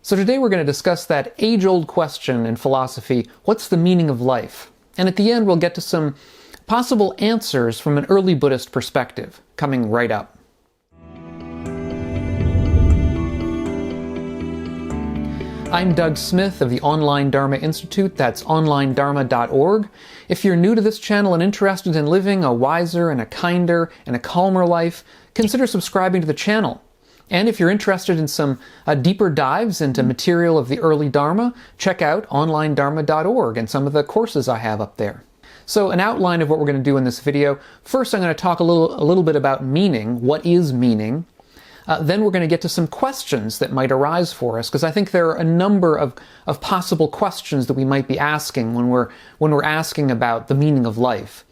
So today we're going to discuss that age-old question in philosophy, what's the meaning of life? And at the end we'll get to some possible answers from an early Buddhist perspective, coming right up. I'm Doug Smith of the Online Dharma Institute, that's onlinedharma.org. If you're new to this channel and interested in living a wiser and a kinder and a calmer life, consider subscribing to the channel. And if you're interested in some deeper dives into material of the early Dharma, check out onlinedharma.org and some of the courses I have up there. So an outline of what we're going to do in this video. First I'm going to talk a little bit about meaning. What is meaning? Then we're going to get to some questions that might arise for us, because I think there are a number of possible questions that we might be asking when we're asking about the meaning of life.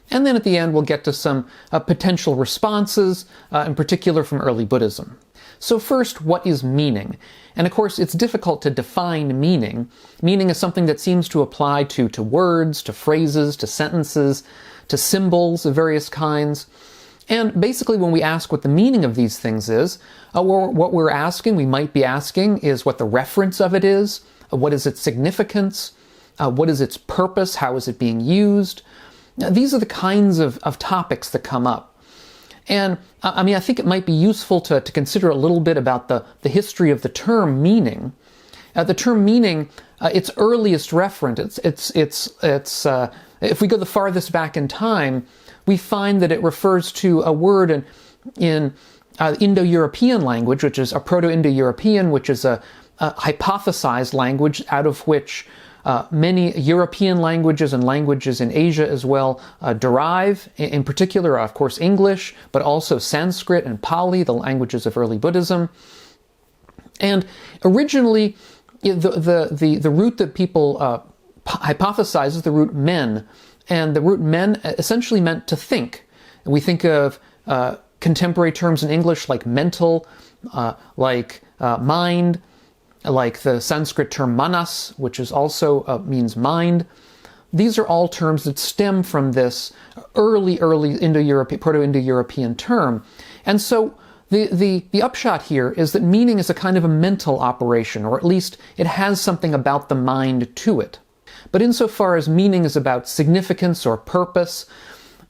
And then at the end we'll get to some potential responses, in particular from early Buddhism. So first, what is meaning? And of course it's difficult to define meaning. Meaning is something that seems to apply to words, to phrases, to sentences, to symbols of various kinds. And basically when we ask what the meaning of these things is, what we might be asking is what the reference of it is, what is its significance, what is its purpose, how is it being used. Now, these are the kinds of topics that come up. And I think it might be useful to consider a little bit about the history of the term meaning. The term meaning, its earliest reference, if we go the farthest back in time, we find that it refers to a word in Indo-European language, which is a Proto-Indo-European, which is a hypothesized language out of which many European languages and languages in Asia as well derive. In particular, of course, English, but also Sanskrit and Pali, the languages of early Buddhism. And originally, the root that people hypothesize is the root men. And the root men essentially meant to think. And we think of contemporary terms in English like mental, like mind, like the Sanskrit term manas, which is also means mind. These are all terms that stem from this early Proto-Indo-European term. And so the upshot here is that meaning is a kind of a mental operation, or at least it has something about the mind to it. But insofar as meaning is about significance or purpose,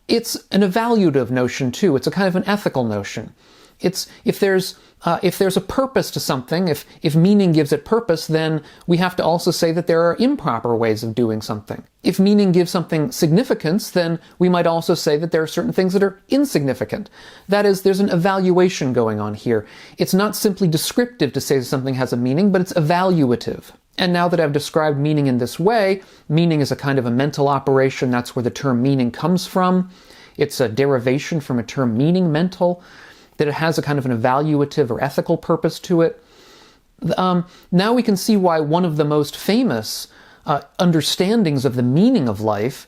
it's an evaluative notion too. It's a kind of an ethical notion. It's if there's a purpose to something, if meaning gives it purpose, then we have to also say that there are improper ways of doing something. If meaning gives something significance, then we might also say that there are certain things that are insignificant. That is, there's an evaluation going on here. It's not simply descriptive to say that something has a meaning, but it's evaluative. And now that I've described meaning in this way, meaning is a kind of a mental operation. That's where the term meaning comes from. It's a derivation from a term meaning, mental, that it has a kind of an evaluative or ethical purpose to it. Now we can see why one of the most famous understandings of the meaning of life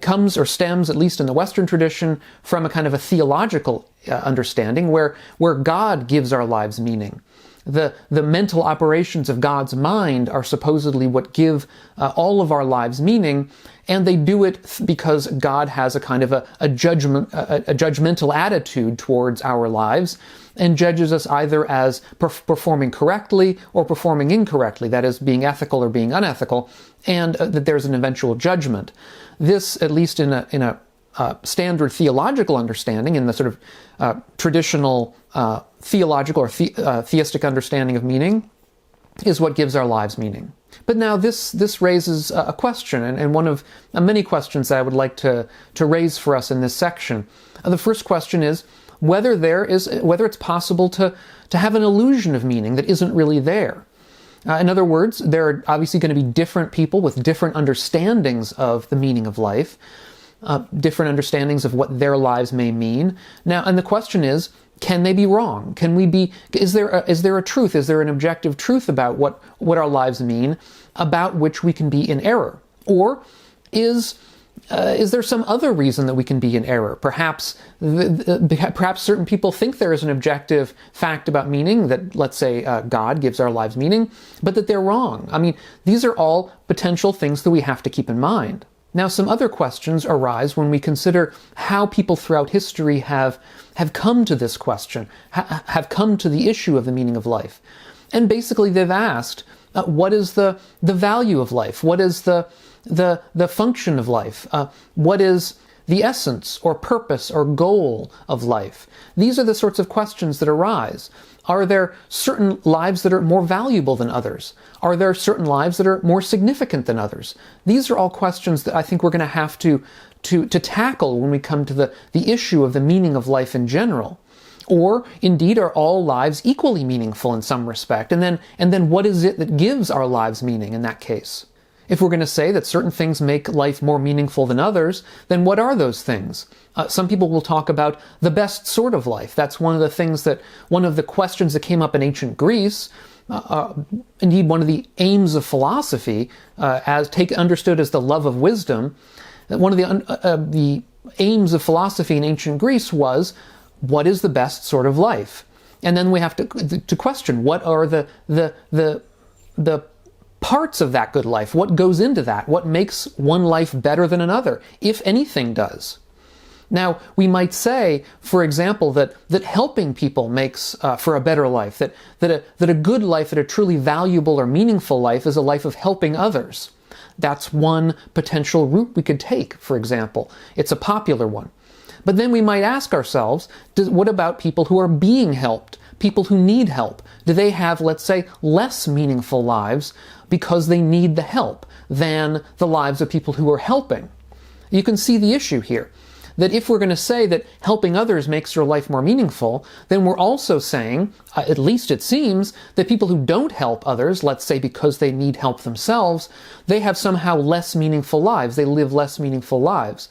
comes or stems, at least in the Western tradition, from a kind of a theological understanding where God gives our lives meaning. The mental operations of God's mind are supposedly what give all of our lives meaning, and they do it because God has a kind of a judgmental attitude towards our lives, and judges us either as performing correctly or performing incorrectly, that is, being ethical or being unethical, and that there's an eventual judgment. This, at least in a standard theological understanding, in the sort of traditional theological or theistic understanding of meaning, is what gives our lives meaning. But now this raises a question, and one of many questions that I would like to raise for us in this section. The first question is whether it's possible to have an illusion of meaning that isn't really there. In other words, there are obviously going to be different people with different understandings of the meaning of life, different understandings of what their lives may mean. Now, and the question is, can they be wrong? Is there a truth? Is there an objective truth about what our lives mean, about which we can be in error? Or is there some other reason that we can be in error? Perhaps certain people think there is an objective fact about meaning, that, let's say, God gives our lives meaning, but that they're wrong. I mean, these are all potential things that we have to keep in mind. Now, some other questions arise when we consider how people throughout history have come to this question, have come to the issue of the meaning of life. And basically they've asked, what is the value of life? What is the function of life? What is the essence or purpose or goal of life? These are the sorts of questions that arise. Are there certain lives that are more valuable than others? Are there certain lives that are more significant than others? These are all questions that I think we're going to have to tackle when we come to the issue of the meaning of life in general. Or, indeed, are all lives equally meaningful in some respect? And then what is it that gives our lives meaning in that case? If we're going to say that certain things make life more meaningful than others, then what are those things? Some people will talk about the best sort of life. That's one of the questions that came up in ancient Greece. Indeed, one of the aims of philosophy, understood as the love of wisdom. One of the aims of philosophy in ancient Greece was, what is the best sort of life? And then we have to question, what are the parts of that good life? What goes into that? What makes one life better than another, if anything does? Now, we might say, for example, that helping people makes for a better life, that a good life, that a truly valuable or meaningful life is a life of helping others. That's one potential route we could take, for example. It's a popular one. But then we might ask ourselves, what about people who are being helped? People who need help? Do they have, let's say, less meaningful lives because they need the help than the lives of people who are helping? You can see the issue here. That if we're going to say that helping others makes your life more meaningful, then we're also saying, at least it seems, that people who don't help others, let's say because they need help themselves, they have somehow less meaningful lives. They live less meaningful lives.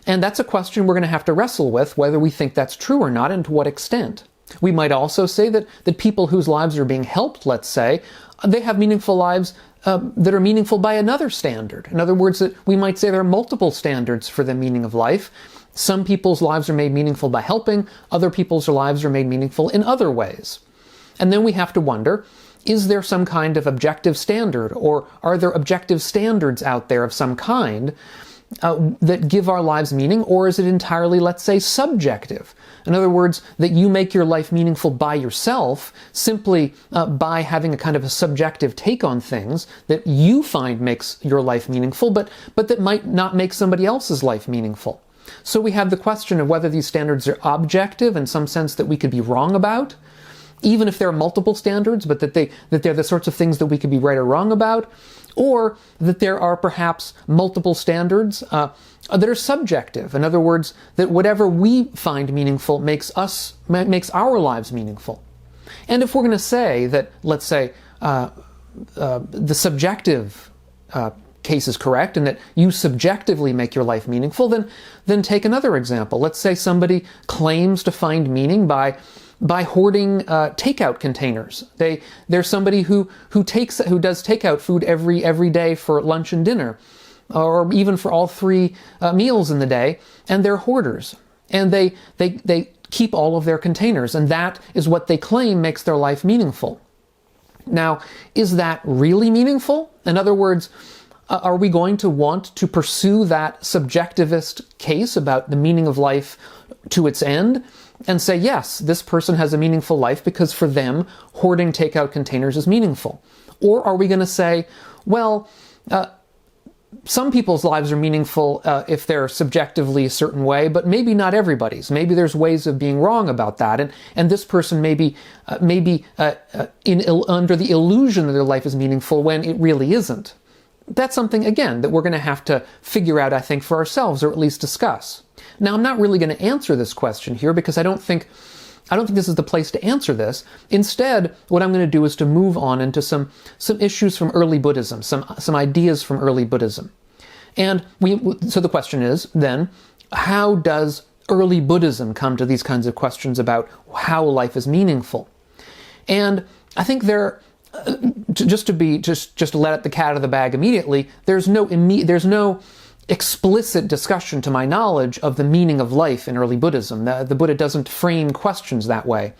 And that's a question we're going to have to wrestle with, whether we think that's true or not, and to what extent. We might also say that people whose lives are being helped, let's say, they have meaningful lives that are meaningful by another standard. In other words, that we might say there are multiple standards for the meaning of life. Some people's lives are made meaningful by helping, other people's lives are made meaningful in other ways. And then we have to wonder, is there some kind of objective standard, or are there objective standards out there of some kind that give our lives meaning, or is it entirely, let's say, subjective? In other words, that you make your life meaningful by yourself, simply by having a kind of a subjective take on things that you find makes your life meaningful, but that might not make somebody else's life meaningful. So we have the question of whether these standards are objective in some sense that we could be wrong about, even if there are multiple standards, but that they're the sorts of things that we could be right or wrong about, or that there are perhaps multiple standards that are subjective. In other words, that whatever we find meaningful makes our lives meaningful. And if we're going to say that, let's say, the subjective case is correct, and that you subjectively make your life meaningful, then take another example. Let's say somebody claims to find meaning by hoarding takeout containers. There's somebody who does takeout food every day for lunch and dinner, or even for all three meals in the day, and they're hoarders. And they keep all of their containers, and that is what they claim makes their life meaningful. Now, is that really meaningful? In other words, are we going to want to pursue that subjectivist case about the meaning of life to its end and say, yes, this person has a meaningful life because for them, hoarding takeout containers is meaningful? Or are we going to say, well, some people's lives are meaningful if they're subjectively a certain way, but maybe not everybody's. Maybe there's ways of being wrong about that, and this person may be under the illusion that their life is meaningful when it really isn't. That's something, again, that we're going to have to figure out, I think, for ourselves, or at least discuss. Now, I'm not really going to answer this question here because I don't think this is the place to answer this. Instead, what I'm going to do is to move on into some issues from early Buddhism, some ideas from early Buddhism. And so the question is, then, how does early Buddhism come to these kinds of questions about how life is meaningful? And I think just to let the cat out of the bag immediately, there's no explicit discussion, to my knowledge, of the meaning of life in early Buddhism. The Buddha doesn't frame questions that way.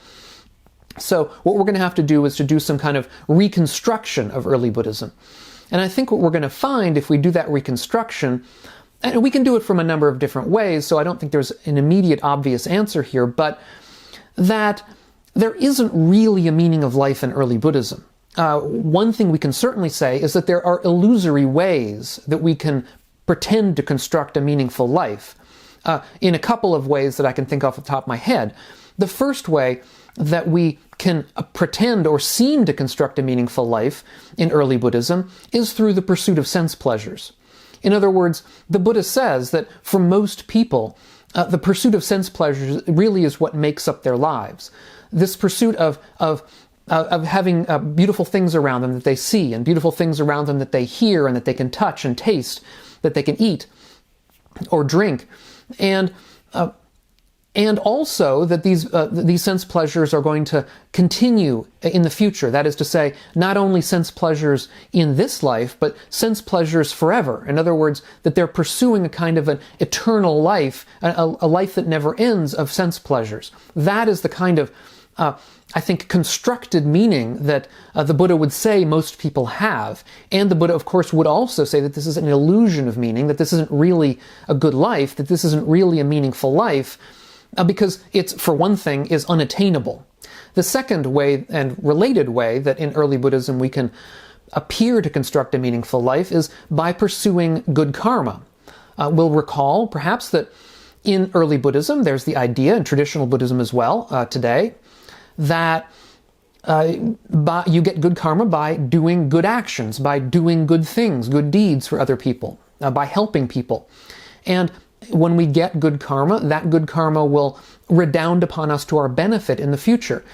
So what we're going to have to do is to do some kind of reconstruction of early Buddhism. And I think what we're going to find if we do that reconstruction, and we can do it from a number of different ways, so I don't think there's an immediate obvious answer here, but that there isn't really a meaning of life in early Buddhism. One thing we can certainly say is that there are illusory ways that we can pretend to construct a meaningful life, in a couple of ways that I can think off the top of my head. The first way that we can pretend or seem to construct a meaningful life in early Buddhism is through the pursuit of sense pleasures. In other words, the Buddha says that for most people, the pursuit of sense pleasures really is what makes up their lives. This pursuit of having beautiful things around them that they see, and beautiful things around them that they hear and that they can touch and taste, that they can eat or drink, and also that these sense pleasures are going to continue in the future. That is to say, not only sense pleasures in this life, but sense pleasures forever. In other words, that they're pursuing a kind of an eternal life, a life that never ends of sense pleasures. That is the kind of, I think, constructed meaning that the Buddha would say most people have. And the Buddha, of course, would also say that this is an illusion of meaning, that this isn't really a good life, that this isn't really a meaningful life, because it's, for one thing, is unattainable. The second way, and related way, that in early Buddhism we can appear to construct a meaningful life is by pursuing good karma. We'll recall, perhaps, that in early Buddhism there's the idea, in traditional Buddhism as well today, that you get good karma by doing good actions, by doing good things, good deeds for other people, by helping people. And when we get good karma, that good karma will redound upon us to our benefit in the future,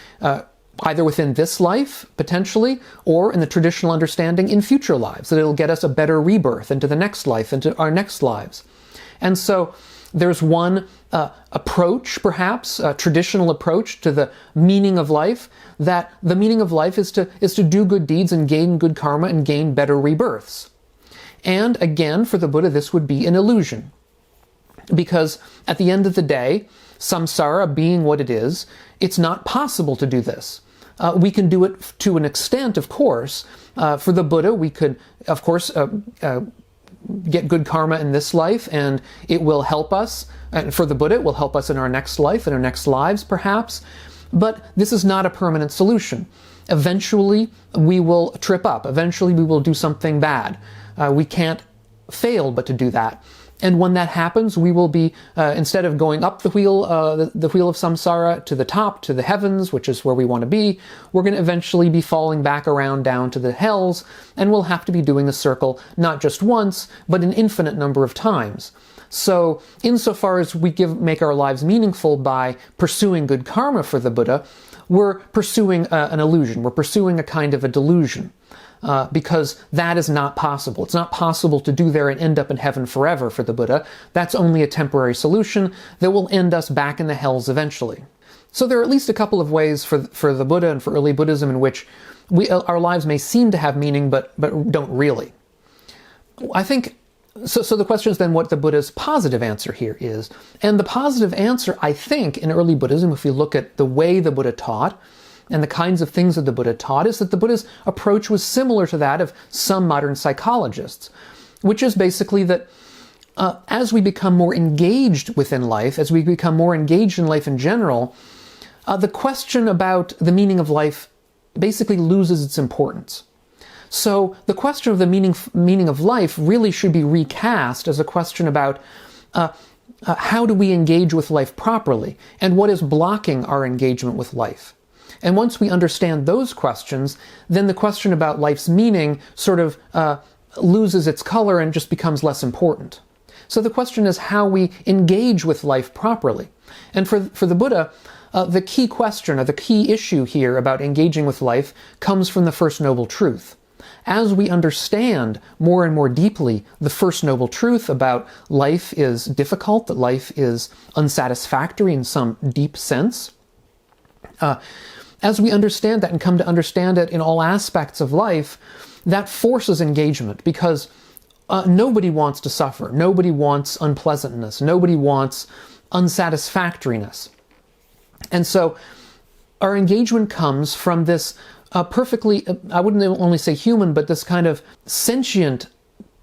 either within this life, potentially, or in the traditional understanding in future lives, that it'll get us a better rebirth into the next life, into our next lives. And so there's one approach, perhaps, a traditional approach to the meaning of life, that the meaning of life is to do good deeds and gain good karma and gain better rebirths. And again, for the Buddha, this would be an illusion. Because at the end of the day, samsara being what it is, it's not possible to do this. We can do it to an extent, of course. For the Buddha, we could, of course, get good karma in this life, and it will help us. And for the Buddha, it will help us in our next life, in our next lives, perhaps. But this is not a permanent solution. Eventually, we will trip up. Eventually, we will do something bad. We can't fail but to do that. And when that happens, we will be, instead of going up the wheel, the wheel of samsara to the top, to the heavens, which is where we want to be, we're going to eventually be falling back around down to the hells, and we'll have to be doing the circle not just once, but an infinite number of times. So, insofar as we make our lives meaningful by pursuing good karma for the Buddha, we're pursuing an illusion. We're pursuing a kind of a delusion. Because that is not possible. It's not possible to do there and end up in heaven forever for the Buddha. That's only a temporary solution that will end us back in the hells eventually. So there are at least a couple of ways for the Buddha and for early Buddhism in which our lives may seem to have meaning, but don't really. I think, so the question is then what the Buddha's positive answer here is. And the positive answer, I think, in early Buddhism, if we look at the way the Buddha taught, and the kinds of things that the Buddha taught, is that the Buddha's approach was similar to that of some modern psychologists, which is basically that as we become more engaged within life, as we become more engaged in life in general, the question about the meaning of life basically loses its importance. So the question of the meaning of life really should be recast as a question about how do we engage with life properly, and what is blocking our engagement with life. And once we understand those questions, then the question about life's meaning sort of loses its color and just becomes less important. So the question is how we engage with life properly. And for the Buddha, the key question or the key issue here about engaging with life comes from the First Noble Truth. As we understand more and more deeply the First Noble Truth about life is difficult, that life is unsatisfactory in some deep sense, as we understand that and come to understand it in all aspects of life, that forces engagement, because nobody wants to suffer. Nobody wants unpleasantness. Nobody wants unsatisfactoriness. And so our engagement comes from this perfectly, I wouldn't only say human, but this kind of sentient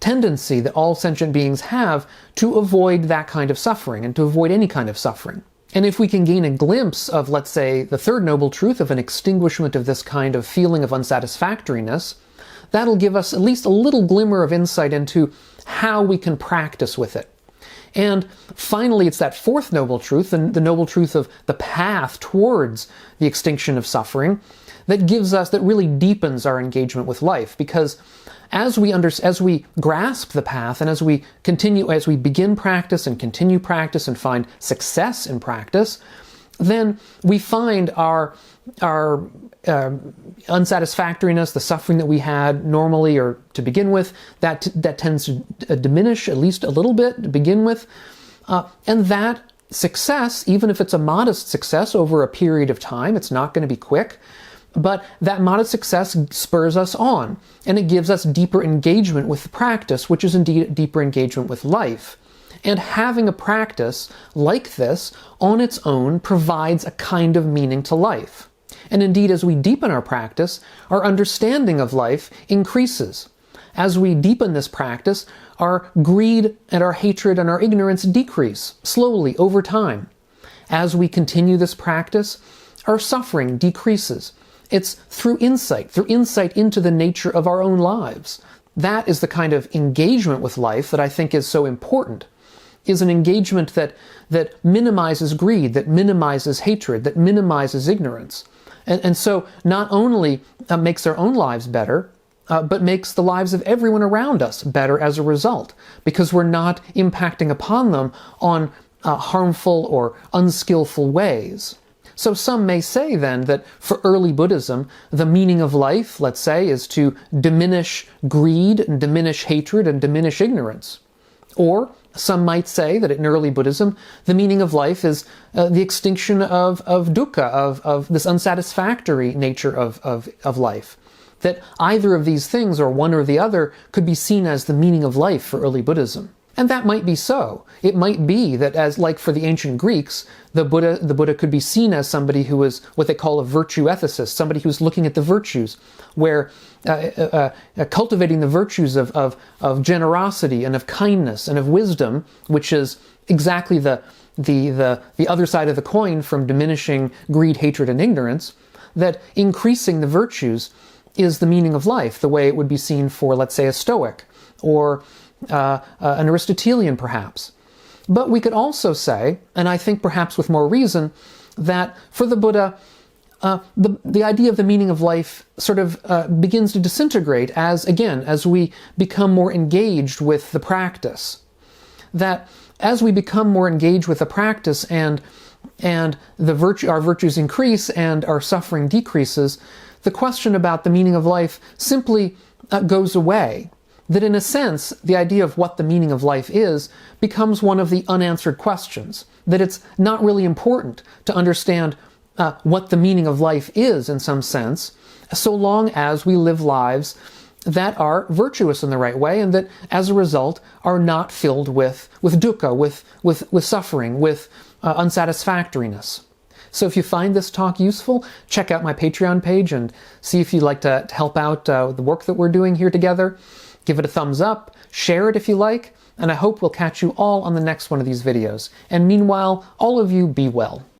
tendency that all sentient beings have to avoid that kind of suffering and to avoid any kind of suffering. And if we can gain a glimpse of, let's say, the third noble truth of an extinguishment of this kind of feeling of unsatisfactoriness, that'll give us at least a little glimmer of insight into how we can practice with it. And finally, it's that fourth noble truth, the noble truth of the path towards the extinction of suffering, that really deepens our engagement with life. Because as we grasp the path, and as we begin practice and continue practice and find success in practice, then we find our unsatisfactoriness, the suffering that we had normally or to begin with, that tends to diminish at least a little bit to begin with. And that success, even if it's a modest success over a period of time, it's not going to be quick, but that modest success spurs us on, and it gives us deeper engagement with the practice, which is indeed deeper engagement with life. And having a practice like this on its own provides a kind of meaning to life. And indeed, as we deepen our practice, our understanding of life increases. As we deepen this practice, our greed and our hatred and our ignorance decrease slowly over time. As we continue this practice, our suffering decreases. It's through insight into the nature of our own lives. That is the kind of engagement with life that I think is so important, is an engagement that minimizes greed, that minimizes hatred, that minimizes ignorance. And so not only makes our own lives better, but makes the lives of everyone around us better as a result, because we're not impacting upon them on harmful or unskillful ways. So some may say then that for early Buddhism, the meaning of life, let's say, is to diminish greed and diminish hatred and diminish ignorance. Or some might say that in early Buddhism, the meaning of life is the extinction of dukkha, of this unsatisfactory nature of life. That either of these things, or one or the other, could be seen as the meaning of life for early Buddhism. And that might be so. It might be that, as like for the ancient Greeks, the Buddha could be seen as somebody who was what they call a virtue ethicist, somebody who's looking at the virtues, where cultivating the virtues of generosity and of kindness and of wisdom, which is exactly the other side of the coin from diminishing greed, hatred, and ignorance, that increasing the virtues is the meaning of life, the way it would be seen for, let's say, a Stoic, or an Aristotelian perhaps. But we could also say, and I think perhaps with more reason, that for the Buddha, the idea of the meaning of life sort of begins to disintegrate as we become more engaged with the practice. That as we become more engaged with the practice and our virtues increase and our suffering decreases, the question about the meaning of life simply goes away. That in a sense, the idea of what the meaning of life is becomes one of the unanswered questions. That it's not really important to understand what the meaning of life is in some sense, so long as we live lives that are virtuous in the right way, and that as a result are not filled with dukkha, with suffering, with unsatisfactoriness. So if you find this talk useful, check out my Patreon page and see if you'd like to help out the work that we're doing here together. Give it a thumbs up, share it if you like, and I hope we'll catch you all on the next one of these videos. And meanwhile, all of you be well.